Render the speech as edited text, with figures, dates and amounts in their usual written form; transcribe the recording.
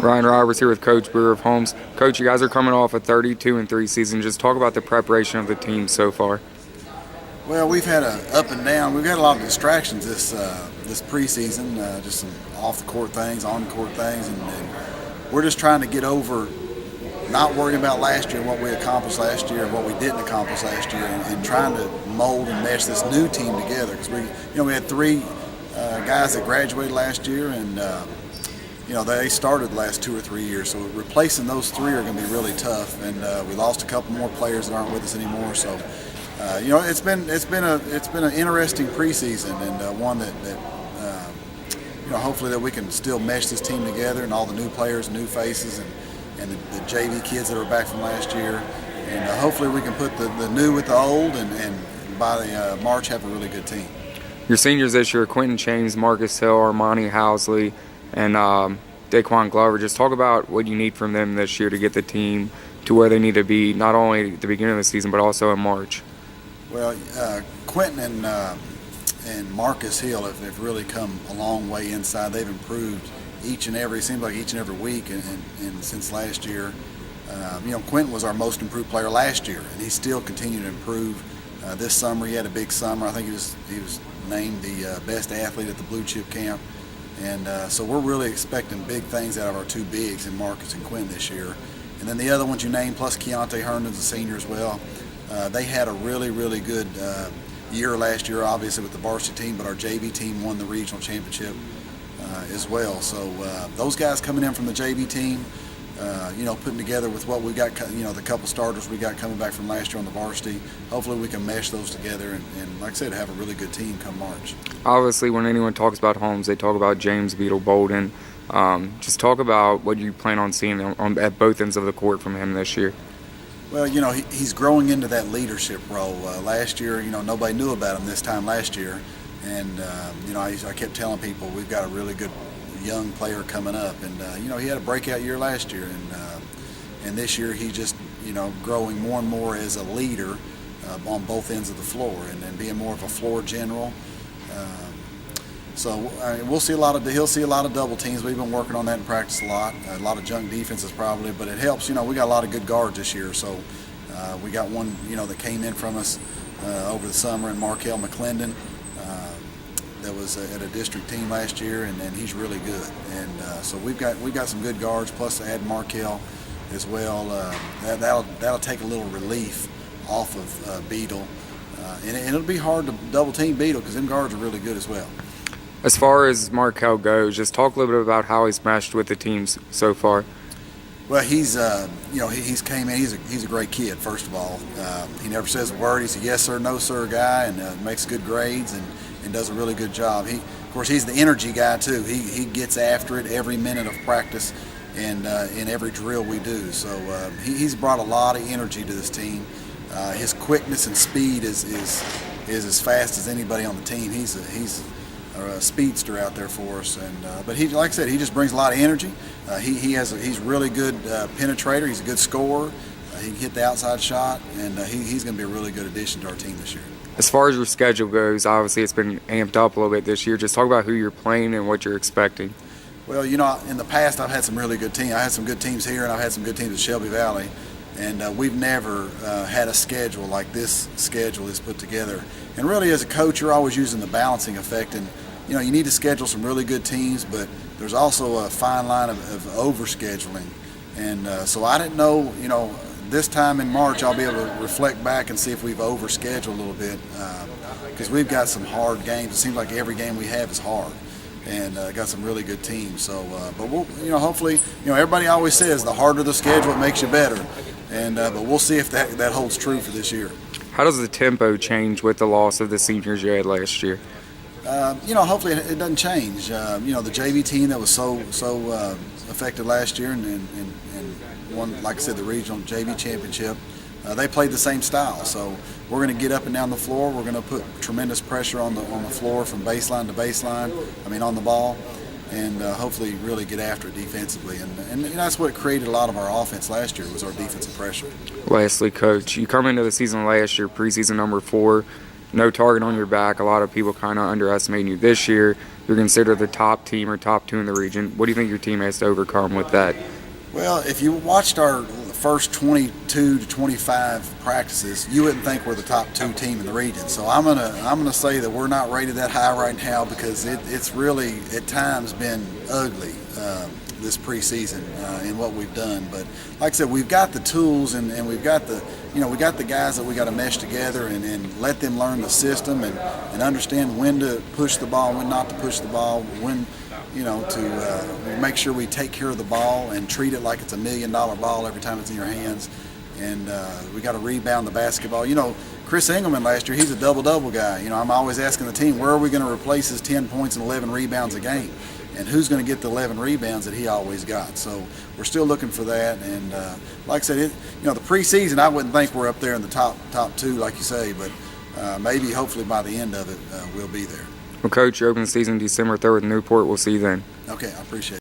Ryan Roberts here with Coach Booher of Holmes. Coach, you guys are coming off a 32-3 season. Just talk about the preparation of the team so far. Well, we've had a up and down. We've had a lot of distractions this preseason, just some off the court things, on the court things, and we're just trying to get over not worrying about last year and what we accomplished last year and what we didn't accomplish last year, and trying to mold and mesh this new team together. Because we had three guys that graduated last year, and they started the last 2 or 3 years. So replacing those three are going to be really tough. And we lost a couple more players that aren't with us anymore. So it's been an interesting preseason, and one that hopefully that we can still mesh this team together, and all the new players, new faces, and the JV kids that are back from last year, and hopefully we can put the new with the old, and by March have a really good team. Your seniors this year: Quentin James, Marcus Hill, Armani Housley, and Daquan Glover. Just talk about what you need from them this year to get the team to where they need to be, not only at the beginning of the season but also in March. Well, Quentin and Marcus Hill have really come a long way inside. They've improved seems like each and every week, and since last year. Quentin was our most improved player last year, and he still continued to improve. This summer he had a big summer. I think he was named the best athlete at the Blue Chip Camp, and so we're really expecting big things out of our two bigs in Marcus and Quentin this year. And then the other ones you named, plus Keontae Herndon's a senior as well. They had a really, really good year last year, obviously with the varsity team, but our JV team won the regional championship as well. So those guys coming in from the JV team, putting together with what we got, the couple starters we got coming back from last year on the varsity, hopefully we can mesh those together and like I said, have a really good team come March. Obviously, when anyone talks about Holmes, they talk about James Beetle Bolden. Just talk about what you plan on seeing at both ends of the court from him this year. Well, he's growing into that leadership role. Last year, nobody knew about him this time last year. And, I kept telling people we've got a really good young player coming up. And, he had a breakout year last year. And this year he just, growing more and more as a leader on both ends of the floor, and being more of a floor general. He'll see a lot of double teams. We've been working on that in practice a lot of junk defenses probably, but it helps. We got a lot of good guards this year. So we got one, that came in from us over the summer, and Markel McClendon, that was at a district team last year, and he's really good. And so we've got some good guards, plus add Markel as well. That'll take a little relief off of Beetle, and it'll be hard to double team Beetle because them guards are really good as well. As far as Markel goes, just talk a little bit about how he's meshed with the teams so far. Well, he's came in. He's a great kid. First of all, he never says a word. He's a yes sir, no sir guy, and makes good grades and does a really good job. Of course, he's the energy guy too. He gets after it every minute of practice and in every drill we do. So he's brought a lot of energy to this team. His quickness and speed is as fast as anybody on the team. He's a speedster out there for us, but he, like I said, he just brings a lot of energy. He's really good penetrator. He's a good scorer. He can hit the outside shot, and he's going to be a really good addition to our team this year. As far as your schedule goes, obviously it's been amped up a little bit this year. Just talk about who you're playing and what you're expecting. Well, in the past I've had some really good teams. I had some good teams here, and I've had some good teams at Shelby Valley, and we've never had a schedule like this schedule is put together. And really, as a coach, you're always using the balancing effect, and you need to schedule some really good teams, but there's also a fine line of overscheduling. And so I didn't know, this time in March I'll be able to reflect back and see if we've overscheduled a little bit, because we've got some hard games. It seems like every game we have is hard, and got some really good teams. So, but we'll, hopefully, everybody always says the harder the schedule, it makes you better, and but we'll see if that holds true for this year. How does the tempo change with the loss of the seniors you had last year? Hopefully it doesn't change. The JV team that was so affected last year and won, like I said, the regional JV championship, they played the same style. So we're going to get up and down the floor. We're going to put tremendous pressure on the floor from baseline to baseline. On the ball, and hopefully really get after it defensively. And that's what created a lot of our offense last year, was our defensive pressure. Lastly, Coach, you come into the season last year, preseason number 4. No target on your back. A lot of people kind of underestimating you this year. you're considered the top team or top two in the region. What do you think your team has to overcome with that? Well, if you watched our first 22 to 25 practices, you wouldn't think we're the top two team in the region. So I'm gonna say that we're not rated that high right now because it's really at times been ugly this preseason in what we've done. But like I said, we've got the tools and we've got we got the guys that we got to mesh together and let them learn the system and understand when to push the ball, when not to push the ball, when to make sure we take care of the ball and treat it like it's $1 million ball every time it's in your hands. And we got to rebound the basketball. Chris Engelman last year, he's a double-double guy. I'm always asking the team, where are we going to replace his 10 points and 11 rebounds a game? And who's going to get the 11 rebounds that he always got? So we're still looking for that. And like I said, the preseason, I wouldn't think we're up there in the top two, like you say, but maybe hopefully by the end of it, we'll be there. Well, Coach, you open the season December 3rd with Newport. We'll see you then. Okay, I appreciate it.